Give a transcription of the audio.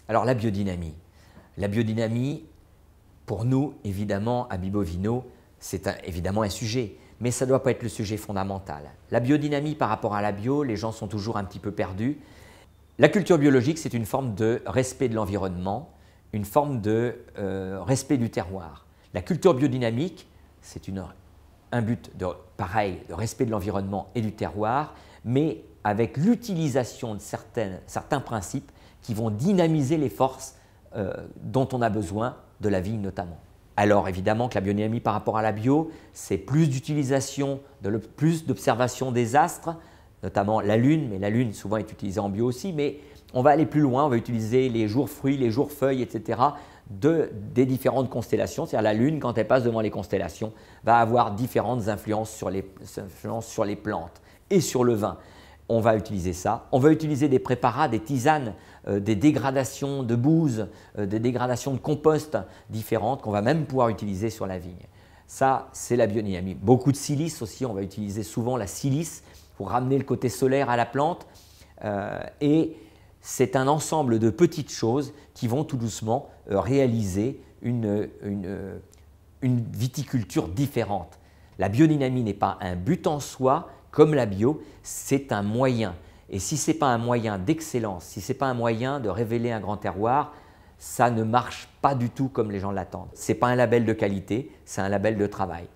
Alors la biodynamie. La biodynamie, pour nous, évidemment, à Bibovino, c'est évidemment un sujet, mais ça ne doit pas être le sujet fondamental. La biodynamie par rapport à la bio, les gens sont toujours un petit peu perdus. La culture biologique, c'est une forme de respect de l'environnement, une forme de respect du terroir. La culture biodynamique, c'est un but pareil, de respect de l'environnement et du terroir, mais avec l'utilisation de certains principes qui vont dynamiser les forces dont on a besoin de la vigne notamment. Alors évidemment que la biodynamie par rapport à la bio, c'est plus d'utilisation, plus d'observation des astres, notamment la Lune, mais la Lune souvent est utilisée en bio aussi, mais on va aller plus loin, on va utiliser les jours fruits, les jours feuilles, etc. des différentes constellations. C'est-à-dire la Lune, quand elle passe devant les constellations, va avoir différentes influences sur les plantes et sur le vin. On va utiliser ça. On va utiliser des préparats, des tisanes, des dégradations de bouse, des dégradations de compost différentes qu'on va même pouvoir utiliser sur la vigne. Ça, c'est la biodynamie. Beaucoup de silice aussi, on va utiliser souvent la silice pour ramener le côté solaire à la plante. Et c'est un ensemble de petites choses qui vont tout doucement réaliser une viticulture différente. La biodynamie n'est pas un but en soi, comme la bio, c'est un moyen. Et si ce n'est pas un moyen d'excellence, si ce n'est pas un moyen de révéler un grand terroir, ça ne marche pas du tout comme les gens l'attendent. Ce n'est pas un label de qualité, c'est un label de travail.